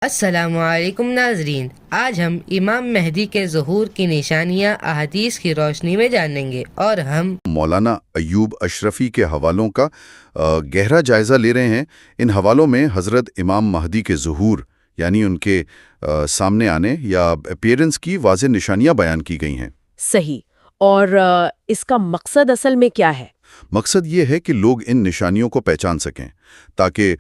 السلام علیکم ناظرین، آج ہم امام مہدی کے ظہور کی نشانیاں احادیث کی روشنی میں جانیں گے، اور ہم مولانا ایوب اشرفی کے حوالوں کا گہرا جائزہ لے رہے ہیں۔ ان حوالوں میں حضرت امام مہدی کے ظہور یعنی ان کے سامنے آنے یا اپیرنس کی واضح نشانیاں بیان کی گئی ہیں۔ صحیح۔ اور اس کا مقصد اصل میں کیا ہے؟ مقصد یہ ہے کہ لوگ ان نشانیوں کو پہچان سکیں تاکہ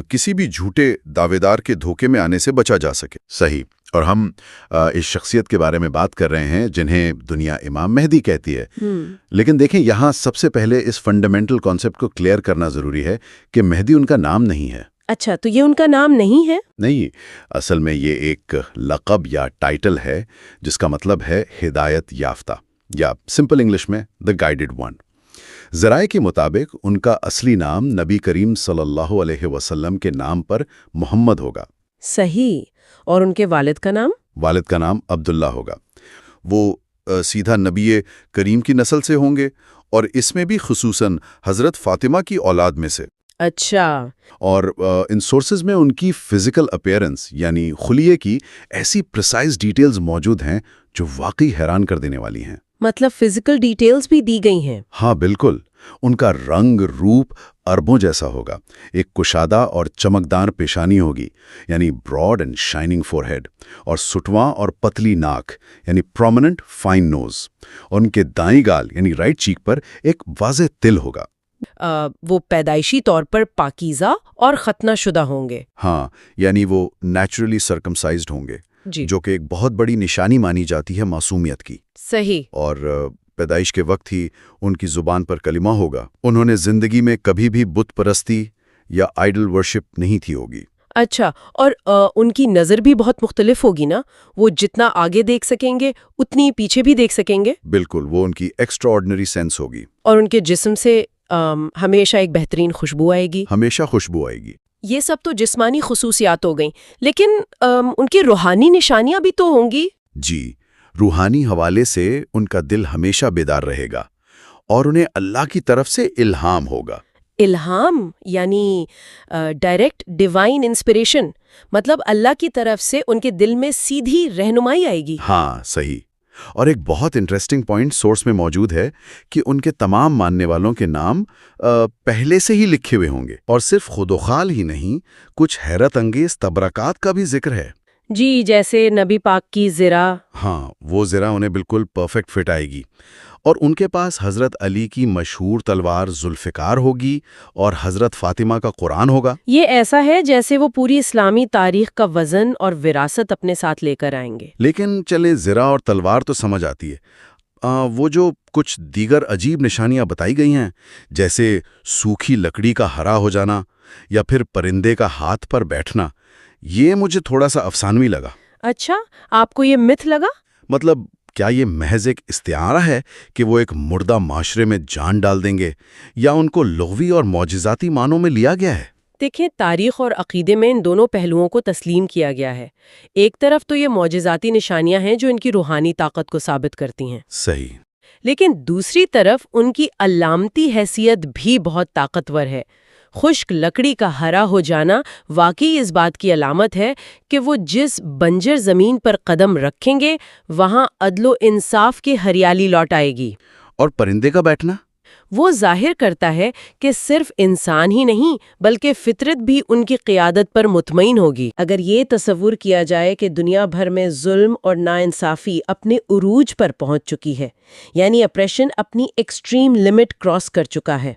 کسی بھی جھوٹے دعوے دار کے دھوکے میں آنے سے بچا جا سکے۔ صحیح۔ اور ہم اس شخصیت کے بارے میں بات کر رہے ہیں جنہیں دنیا امام مہدی کہتی ہے۔ لیکن دیکھیں، یہاں سب سے پہلے اس فنڈامنٹل کانسیپٹ کو کلیئر کرنا ضروری ہے کہ مہدی ان کا نام نہیں ہے۔ اچھا، تو یہ ان کا نام نہیں ہے؟ نہیں، اصل میں یہ ایک لقب یا ٹائٹل ہے جس کا مطلب ہے ہدایت یافتہ، یا سمپل انگلش میں دا گائیڈڈ ون۔ ذرائع کے مطابق ان کا اصلی نام نبی کریم صلی اللہ علیہ وسلم کے نام پر محمد ہوگا۔ صحیح۔ اور ان کے والد کا نام؟ والد کا نام عبداللہ ہوگا۔ وہ سیدھا نبی کریم کی نسل سے ہوں گے، اور اس میں بھی خصوصاً حضرت فاطمہ کی اولاد میں سے۔ اچھا۔ اور ان سورسز میں ان کی فزیکل اپیرنس یعنی خلیے کی ایسی پریسائز ڈیٹیلز موجود ہیں جو واقعی حیران کر دینے والی ہیں۔ مطلب فزیکل ڈیٹیلز بھی دی گئی ہیں؟ ہاں بالکل۔ ان کا رنگ روپ اربوں جیسا ہوگا، ایک کشادہ اور چمکدار پیشانی ہوگی یعنی broad and shining forehead, اور سٹواں اور پتلی ناک یعنی پرومیننٹ فائن نوز، اور ان کے دائیں گال یعنی رائٹ چیک پر ایک واضح تل ہوگا۔ وہ پیدائشی طور پر پاکیزہ اور ختنہ شدہ ہوں گے؟ ہاں، یعنی وہ نیچرلی سرکمسائزڈ ہوں گے، جی، جو کہ ایک بہت بڑی نشانی مانی جاتی ہے معصومیت کی۔ صحیح۔ اور پیدائش کے وقت ہی ان کی زبان پر کلمہ ہوگا۔ انہوں نے زندگی میں کبھی بھی بت پرستی یا آئیڈل ورشپ نہیں کی ہوگی۔ اچھا، اور ان کی نظر بھی بہت مختلف ہوگی نا؟ وہ جتنا آگے دیکھ سکیں گے اتنی پیچھے بھی دیکھ سکیں گے؟ بالکل، وہ ان کی ایکسٹرا آرڈنری سینس ہوگی۔ اور ان کے جسم سے ہمیشہ ایک بہترین خوشبو آئے گی؟ ہمیشہ خوشبو آئے گی۔ یہ سب تو جسمانی خصوصیات ہو گئیں، لیکن ان کی روحانی نشانیاں بھی تو ہوں گی؟ جی، روحانی حوالے سے ان کا دل ہمیشہ بیدار رہے گا، اور انہیں اللہ کی طرف سے الہام ہوگا۔ الہام یعنی ڈائریکٹ ڈیوائن انسپریشن، مطلب اللہ کی طرف سے ان کے دل میں سیدھی رہنمائی آئے گی؟ ہاں صحیح۔ اور ایک بہت انٹرسٹنگ پوائنٹ سورس میں موجود ہے کہ ان کے تمام ماننے والوں کے نام پہلے سے ہی لکھے ہوئے ہوں گے، اور صرف خود و خال ہی نہیں، کچھ حیرت انگیز تبرکات کا بھی ذکر ہے۔ جی، جیسے نبی پاک کی زرہ۔ ہاں، وہ زرہ انہیں بالکل پرفیکٹ فٹ آئے گی، اور ان کے پاس حضرت علی کی مشہور تلوار ذوالفقار ہوگی، اور حضرت فاطمہ کا قرآن ہوگا۔ یہ ایسا ہے جیسے وہ پوری اسلامی تاریخ کا وزن اور وراثت اپنے ساتھ لے کر آئیں گے۔ لیکن چلے زرہ اور تلوار تو سمجھ آتی ہے، وہ جو کچھ دیگر عجیب نشانیاں بتائی گئی ہیں، جیسے سوکھی لکڑی کا ہرا ہو جانا یا پھر پرندے کا ہاتھ پر بیٹھنا، یہ مجھے تھوڑا سا افسانوی لگا۔ اچھا، آپ کو یہ متھ لگا؟ مطلب کیا یہ محض ایک استعارہ ہے کہ وہ ایک مردہ معاشرے میں جان ڈال دیں گے، یا ان کو لغوی اور معجزاتی معنوں میں لیا گیا ہے؟ دیکھیں، تاریخ اور عقیدے میں ان دونوں پہلوؤں کو تسلیم کیا گیا ہے۔ ایک طرف تو یہ معجزاتی نشانیاں ہیں جو ان کی روحانی طاقت کو ثابت کرتی ہیں، صحیح، لیکن دوسری طرف ان کی علامتی حیثیت بھی بہت طاقتور ہے۔ خشک لکڑی کا ہرا ہو جانا واقعی اس بات کی علامت ہے کہ وہ جس بنجر زمین پر قدم رکھیں گے وہاں عدل و انصاف کی ہریالی لوٹ آئے گی۔ اور پرندے کا بیٹھنا؟ وہ ظاہر کرتا ہے کہ صرف انسان ہی نہیں بلکہ فطرت بھی ان کی قیادت پر مطمئن ہوگی۔ اگر یہ تصور کیا جائے کہ دنیا بھر میں ظلم اور ناانصافی اپنے عروج پر پہنچ چکی ہے، یعنی اپریشن اپنی ایکسٹریم لمٹ کراس کر چکا ہے،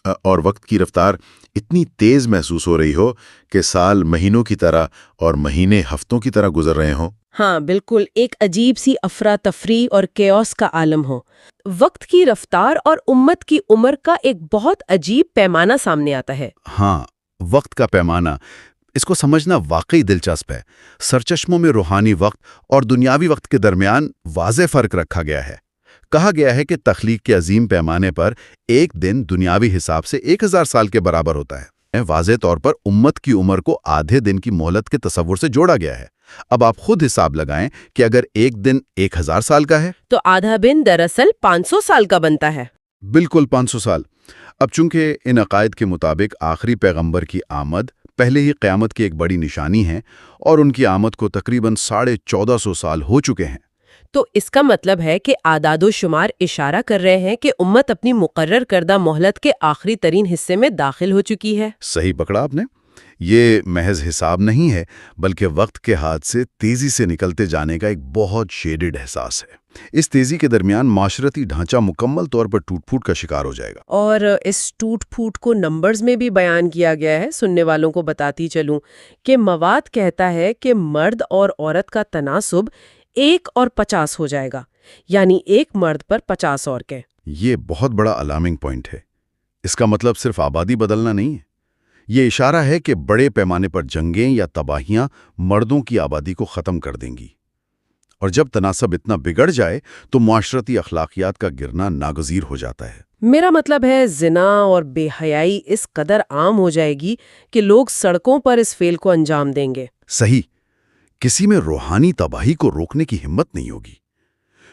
اور وقت کی رفتار اتنی تیز محسوس ہو رہی ہو کہ سال مہینوں کی طرح اور مہینے ہفتوں کی طرح گزر رہے ہوں۔ ہاں بالکل، ایک عجیب سی افراتفری اور کیوس کا عالم ہو۔ وقت کی رفتار اور امت کی عمر کا ایک بہت عجیب پیمانہ سامنے آتا ہے۔ ہاں، وقت کا پیمانہ، اس کو سمجھنا واقعی دلچسپ ہے۔ سرچشموں میں روحانی وقت اور دنیاوی وقت کے درمیان واضح فرق رکھا گیا ہے۔ کہا گیا ہے کہ تخلیق کے عظیم پیمانے پر ایک دن دنیاوی حساب سے 1000 سال کے برابر ہوتا ہے۔ واضح طور پر امت کی عمر کو آدھے دن کی مہلت کے تصور سے جوڑا گیا ہے۔ اب آپ خود حساب لگائیں کہ اگر ایک دن 1000 سال کا ہے تو آدھا دن دراصل 500 سال کا بنتا ہے۔ بالکل 500 سال۔ اب چونکہ ان عقائد کے مطابق آخری پیغمبر کی آمد پہلے ہی قیامت کی ایک بڑی نشانی ہیں اور ان کی آمد کو تقریباً 1450 سال ہو چکے ہیں۔ تو اس کا مطلب ہے کہ اعداد و شمار اشارہ کر رہے ہیں کہ امت اپنی مقرر کردہ مہلت کے آخری ترین حصے میں داخل ہو چکی ہے۔ صحیح پکڑا آپ نے۔ یہ محض حساب نہیں ہے، بلکہ وقت کے ہاتھ سے تیزی سے نکلتے جانے کا ایک بہت شیڈڈ احساس ہے۔ اس تیزی کے درمیان معاشرتی ڈھانچہ مکمل طور پر ٹوٹ پھوٹ کا شکار ہو جائے گا۔ اور اس ٹوٹ پھوٹ کو نمبرز میں بھی بیان کیا گیا ہے۔ سننے والوں کو بتاتی چلوں کہ مواد کہتا ہے کہ مرد اور عورت کا تناسب 1 اور 50 ہو جائے گا، یعنی ایک مرد پر 50 عورتیں۔ یہ بہت بڑا الارمنگ پوائنٹ ہے۔ اس کا مطلب صرف آبادی بدلنا نہیں ہے، یہ اشارہ ہے کہ بڑے پیمانے پر جنگیں یا تباہیاں مردوں کی آبادی کو ختم کر دیں گی، اور جب تناسب اتنا بگڑ جائے تو معاشرتی اخلاقیات کا گرنا ناگزیر ہو جاتا ہے۔ میرا مطلب ہے زنا اور بے حیائی اس قدر عام ہو جائے گی کہ لوگ سڑکوں پر اس فعل کو انجام دیں گے۔ صحیح، کسی میں روحانی تباہی کو روکنے کی ہمت نہیں ہوگی،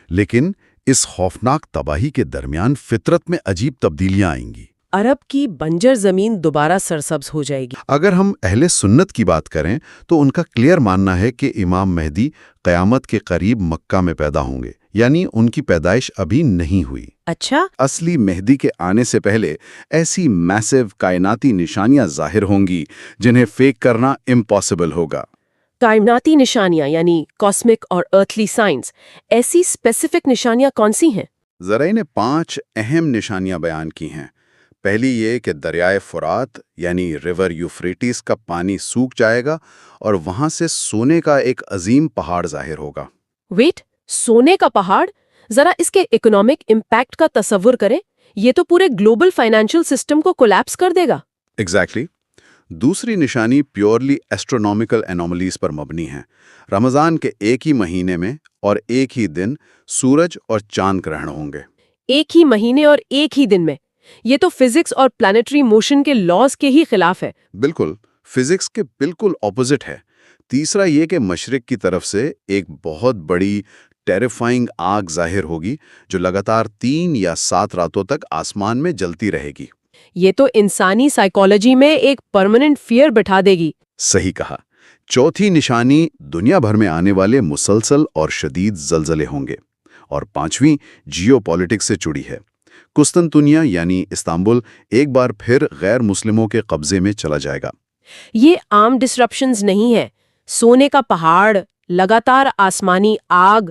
لیکن اس خوفناک تباہی کے درمیان فطرت میں عجیب تبدیلیاں آئیں گی۔ عرب کی بنجر زمین دوبارہ سرسبز ہو جائے گی۔ اگر ہم اہل سنت کی بات کریں تو ان کا کلیئر ماننا ہے کہ امام مہدی قیامت کے قریب مکہ میں پیدا ہوں گے، یعنی ان کی پیدائش ابھی نہیں ہوئی۔ اچھا، اصلی مہدی کے آنے سے پہلے ایسی میسو کائناتی نشانیاں ظاہر ہوں گی جنہیں فیک کرنا امپاسبل ہوگا۔ کائناتی نشانیاں یعنی کاسمک اور ارتھلی سائنس، ایسی اسپیسیفک نشانیاں کون سی ہیں؟ ذرائع نے 5 اہم نشانیاں بیان کی ہیں۔ پہلی یہ کہ دریائے فرات یعنی ریور یوفریٹس کا پانی سوکھ جائے گا اور وہاں سے سونے کا ایک عظیم پہاڑ ظاہر ہوگا۔ ویٹ، سونے کا پہاڑ؟ ذرا اس کے اکنامک امپیکٹ کا تصور کریں، یہ تو پورے گلوبل فائنینشل سسٹم کو کولیپس کر دے گا۔ ایگزیکٹلی۔ دوسری نشانی پیورلی ایسٹرونومیکل انوملیز پر مبنی ہے۔ رمضان کے ایک ہی مہینے میں اور ایک ہی دن سورج اور چاند گرہن ہوں گے۔ ایک ہی مہینے اور ایک ہی دن میں؟ یہ تو فزکس اور پلانیٹری موشن کے لاز کے ہی خلاف ہے۔ بالکل، فزکس کے بالکل اپوزٹ ہے۔ تیسرا یہ کہ مشرق کی طرف سے ایک بہت بڑی ٹیریفائنگ آگ ظاہر ہوگی جو لگاتار 3 یا 7 راتوں تک آسمان میں جلتی رہے گی۔ یہ تو انسانی سائیکالوجی میں ایک پرماننٹ فیئر بٹھا دے گی۔ صحیح کہا۔ چوتھی نشانی دنیا بھر میں آنے والے مسلسل اور شدید زلزلے ہوں گے، اور پانچویں جیو پالیٹکس سے جڑی ہے۔ قسطنطنیہ یعنی استنبول ایک بار پھر غیر مسلموں کے قبضے میں چلا جائے گا۔ یہ عام ڈسرپشنز نہیں ہے۔ سونے کا پہاڑ، لگاتار آسمانی آگ،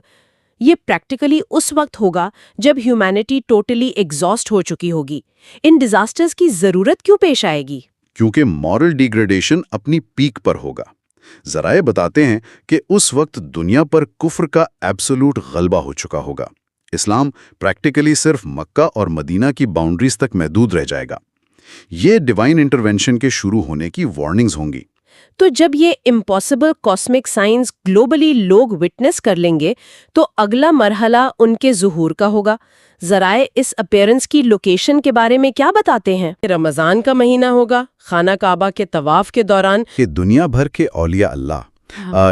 یہ پریکٹیکلی اس وقت ہوگا جب ہیومینٹی ٹوٹلی ایگزاسٹ ہو چکی ہوگی۔ ان ڈیزاسٹرز کی ضرورت کیوں پیش آئے گی؟ کیونکہ مورل ڈیگریڈیشن اپنی پیک پر ہوگا۔ ذرائع بتاتے ہیں کہ اس وقت دنیا پر کفر کا ایبسولوٹ غلبہ ہو چکا ہوگا۔ اسلام پریکٹیکلی صرف مکہ اور مدینہ کی باؤنڈریز تک محدود رہ جائے گا۔ یہ ڈیوائن انٹرونشن کے شروع ہونے کی وارننگز ہوں گی۔ تو جب یہ امپاسبل کاسمک سائنس گلوبلی لوگ وٹنس کر لیں گے تو اگلا مرحلہ ان کے ظہور کا ہوگا۔ ذرائع اس اپیرنس کی لوکیشن کے بارے میں کیا بتاتے ہیں؟ رمضان کا مہینہ ہوگا، خانہ کعبہ کے طواف کے دوران کہ دنیا بھر کے اولیاء اللہ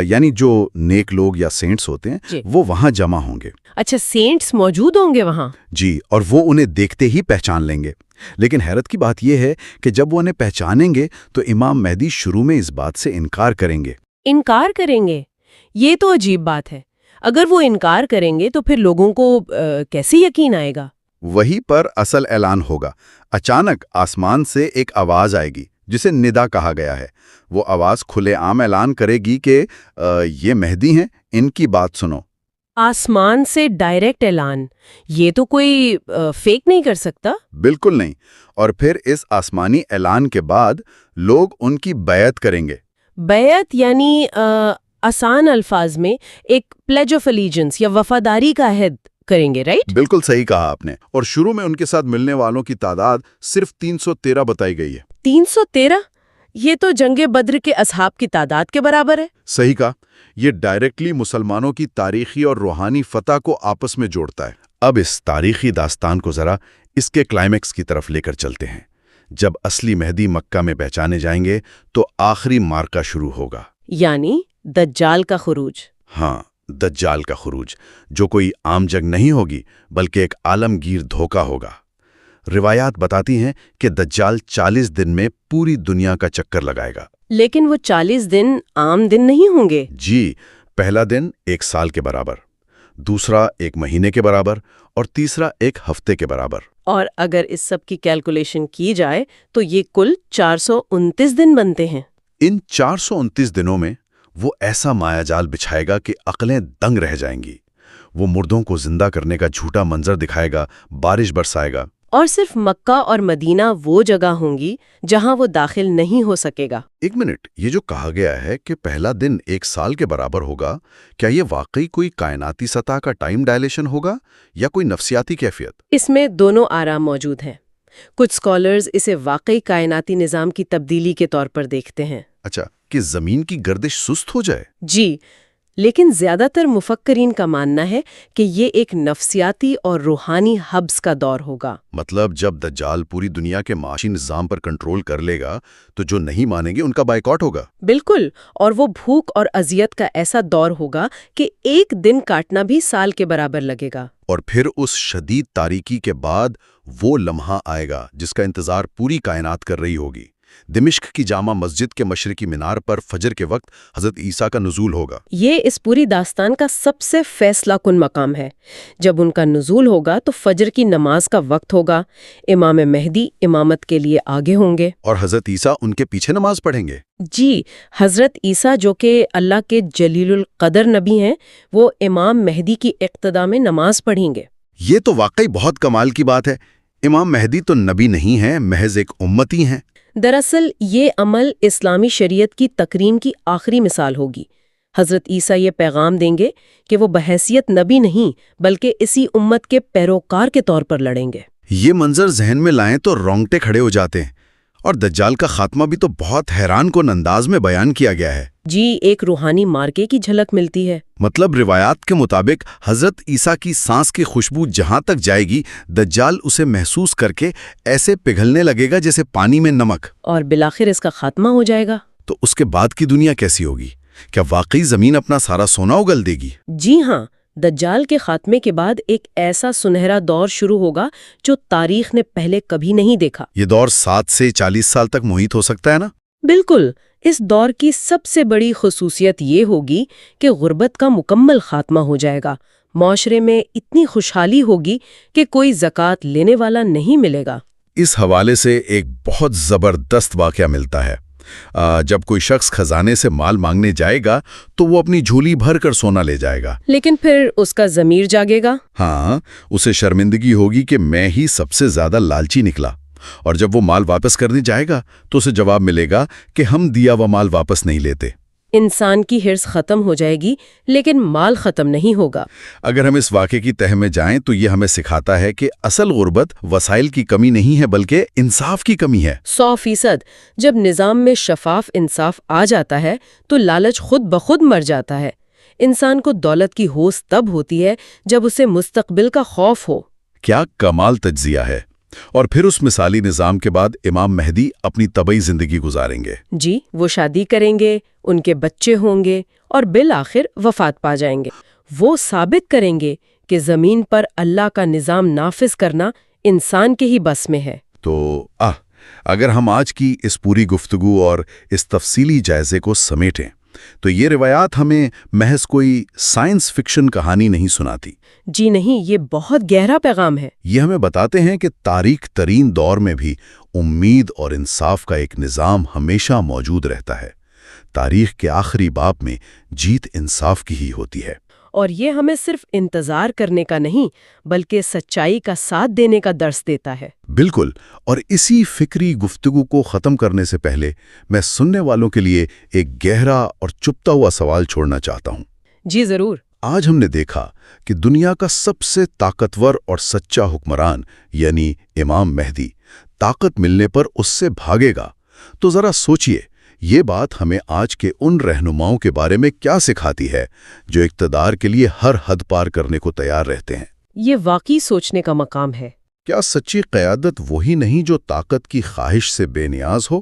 یعنی جو نیک لوگ یا سینٹس ہوتے ہیں وہ وہاں جمع ہوں گے۔ اچھا، سینٹس موجود ہوں گے وہاں؟ جی، اور وہ انہیں دیکھتے ہی پہچان لیں گے۔ لیکن حیرت کی بات یہ ہے کہ جب وہ انہیں پہچانیں گے تو امام مہدی شروع میں اس بات سے انکار کریں گے۔ انکار کریں گے؟ یہ تو عجیب بات ہے۔ اگر وہ انکار کریں گے تو پھر لوگوں کو کیسے یقین آئے گا؟ وہی پر اصل اعلان ہوگا۔ اچانک آسمان سے ایک آواز آئے گی جسے ندا کہا گیا ہے۔ وہ آواز کھلے عام اعلان کرے گی کہ یہ مہدی ہیں، ان کی بات سنو۔ آسمان سے ڈائریکٹ اعلان، یہ تو کوئی فیک نہیں کر سکتا۔ بالکل نہیں۔ اور پھر اس آسمانی اعلان کے بعد لوگ ان کی بیعت کریں گے۔ بیعت یعنی آسان الفاظ میں ایک پلیج آف الیجنس یا وفاداری کا عہد کریں گے، رائٹ؟ بالکل صحیح کہا آپ نے۔ اور شروع میں ان کے ساتھ ملنے والوں کی تعداد صرف 313 بتائی گئی ہے۔ 313؟ یہ تو جنگ بدر کے اصحاب کی تعداد کے برابر ہے۔ صحیح کہا۔ یہ ڈائریکٹلی مسلمانوں کی تاریخی اور روحانی فتح کو آپس میں جوڑتا ہے۔ اب اس تاریخی داستان کو ذرا اس کے کلائمیکس کی طرف لے کر چلتے ہیں۔ جب اصلی مہدی مکہ میں پہچانے جائیں گے تو آخری مارکا شروع ہوگا، یعنی دجال کا خروج۔ ہاں، دجال کا خروج، جو کوئی عام جنگ نہیں ہوگی بلکہ ایک عالمگیر دھوکہ ہوگا۔ روایات بتاتی ہیں کہ دجال 40 دن میں پوری دنیا کا چکر لگائے گا۔ لیکن وہ 40 دن عام دن نہیں ہوں گے۔ جی، پہلا دن 1 سال کے برابر، دوسرا 1 مہینے کے برابر اور تیسرا 1 ہفتے کے برابر۔ اور اگر اس سب کی کیلکولیشن کی جائے تو یہ کل 429 دن بنتے ہیں۔ ان 429 دنوں میں وہ ایسا مایا جال بچھائے گا کہ عقلیں دنگ رہ جائیں گی۔ وہ مردوں کو زندہ کرنے کا جھوٹا منظر دکھائے گا، بارش برسائے گا۔ اور صرف مکہ اور مدینہ وہ جگہ ہوں گی جہاں وہ داخل نہیں ہو سکے گا۔ 1 منٹ، یہ جو کہا گیا ہے کہ پہلا دن 1 سال کے برابر ہوگا، کیا یہ واقعی کوئی کائناتی سطح کا ٹائم ڈائلیشن ہوگا یا کوئی نفسیاتی کیفیت؟ اس میں دونوں آراء موجود ہیں۔ کچھ اسکالرز اسے واقعی کائناتی نظام کی تبدیلی کے طور پر دیکھتے ہیں۔ اچھا، کہ زمین کی گردش سست ہو جائے؟ جی، لیکن زیادہ تر مفکرین کا ماننا ہے کہ یہ ایک نفسیاتی اور روحانی حبس کا دور ہوگا۔ مطلب جب دجال پوری دنیا کے معاشی نظام پر کنٹرول کر لے گا تو جو نہیں مانیں گے ان کا بائیکاٹ ہوگا۔ بالکل، اور وہ بھوک اور اذیت کا ایسا دور ہوگا کہ 1 دن کاٹنا بھی سال کے برابر لگے گا۔ اور پھر اس شدید تاریکی کے بعد وہ لمحہ آئے گا جس کا انتظار پوری کائنات کر رہی ہوگی۔ دمشق کی جامع مسجد کے مشرقی مینار پر فجر کے وقت حضرت عیسیٰ کا نزول ہوگا۔ یہ اس پوری داستان کا سب سے فیصلہ کن مقام ہے۔ جب ان کا نزول ہوگا تو فجر کی نماز کا وقت ہوگا، امام مہدی امامت کے لیے آگے ہوں گے اور حضرت عیسیٰ ان کے پیچھے نماز پڑھیں گے۔ جی، حضرت عیسیٰ جو کہ اللہ کے جلیل القدر نبی ہیں، وہ امام مہدی کی اقتداء میں نماز پڑھیں گے۔ یہ تو واقعی بہت کمال کی بات ہے۔ امام مہدی تو نبی نہیں ہیں، محض ایک امتی ہیں۔ دراصل یہ عمل اسلامی شریعت کی تکریم کی آخری مثال ہوگی۔ حضرت عیسیٰ یہ پیغام دیں گے کہ وہ بحیثیت نبی نہیں بلکہ اسی امت کے پیروکار کے طور پر لڑیں گے۔ یہ منظر ذہن میں لائیں تو رونگٹے کھڑے ہو جاتے ہیں۔ اور دجال کا خاتمہ بھی تو بہت حیران کن انداز میں بیان کیا گیا ہے۔ جی، ایک روحانی مارکے کی جھلک ملتی ہے۔ مطلب روایات کے مطابق حضرت عیسیٰ کی سانس کی خوشبو جہاں تک جائے گی، دجال اسے محسوس کر کے ایسے پگھلنے لگے گا جیسے پانی میں نمک۔ اور بالآخر اس کا خاتمہ ہو جائے گا۔ تو اس کے بعد کی دنیا کیسی ہوگی؟ کیا واقعی زمین اپنا سارا سونا اگل دے گی؟ جی ہاں، دجال کے خاتمے کے بعد ایک ایسا سنہرا دور شروع ہوگا جو تاریخ نے پہلے کبھی نہیں دیکھا۔ یہ دور 7 سے 40 سال تک محیط ہو سکتا ہے نا؟ بالکل۔ اس دور کی سب سے بڑی خصوصیت یہ ہوگی کہ غربت کا مکمل خاتمہ ہو جائے گا۔ معاشرے میں اتنی خوشحالی ہوگی کہ کوئی زکوٰۃ لینے والا نہیں ملے گا۔ اس حوالے سے ایک بہت زبردست واقعہ ملتا ہے۔ جب کوئی شخص خزانے سے مال مانگنے جائے گا تو وہ اپنی جھولی بھر کر سونا لے جائے گا، لیکن پھر اس کا ضمیر جاگے گا۔ ہاں، اسے شرمندگی ہوگی کہ میں ہی سب سے زیادہ لالچی نکلا۔ اور جب وہ مال واپس کرنے جائے گا تو اسے جواب ملے گا کہ ہم دیا ہوا مال واپس نہیں لیتے۔ انسان کی حرص ختم ہو جائے گی لیکن مال ختم نہیں ہوگا۔ اگر ہم اس واقعے کی تہہ میں جائیں تو یہ ہمیں سکھاتا ہے کہ اصل غربت وسائل کی کمی نہیں ہے بلکہ انصاف کی کمی ہے۔ 100%۔ جب نظام میں شفاف انصاف آ جاتا ہے تو لالچ خود بخود مر جاتا ہے۔ انسان کو دولت کی ہوس تب ہوتی ہے جب اسے مستقبل کا خوف ہو۔ کیا کمال تجزیہ ہے۔ اور پھر اس مثالی نظام کے بعد امام مہدی اپنی طبعی زندگی گزاریں گے۔ جی، وہ شادی کریں گے، ان کے بچے ہوں گے اور بالآخر وفات پا جائیں گے۔ وہ ثابت کریں گے کہ زمین پر اللہ کا نظام نافذ کرنا انسان کے ہی بس میں ہے۔ تو اگر ہم آج کی اس پوری گفتگو اور اس تفصیلی جائزے کو سمیٹیں تو یہ روایات ہمیں محض کوئی سائنس فکشن کہانی نہیں سناتی۔ جی نہیں، یہ بہت گہرا پیغام ہے۔ یہ ہمیں بتاتے ہیں کہ تاریخ ترین دور میں بھی امید اور انصاف کا ایک نظام ہمیشہ موجود رہتا ہے۔ تاریخ کے آخری باب میں جیت انصاف کی ہی ہوتی ہے۔ اور یہ ہمیں صرف انتظار کرنے کا نہیں بلکہ سچائی کا ساتھ دینے کا درس دیتا ہے۔ بالکل۔ اور اسی فکری گفتگو کو ختم کرنے سے پہلے میں سننے والوں کے لیے ایک گہرا اور چپتا ہوا سوال چھوڑنا چاہتا ہوں۔ جی ضرور۔ آج ہم نے دیکھا کہ دنیا کا سب سے طاقتور اور سچا حکمران یعنی امام مہدی طاقت ملنے پر اس سے بھاگے گا۔ تو ذرا سوچئے، یہ بات ہمیں آج کے ان رہنماؤں کے بارے میں کیا سکھاتی ہے جو اقتدار کے لیے ہر حد پار کرنے کو تیار رہتے ہیں؟ یہ واقعی سوچنے کا مقام ہے۔ کیا سچی قیادت وہی نہیں جو طاقت کی خواہش سے بے نیاز ہو؟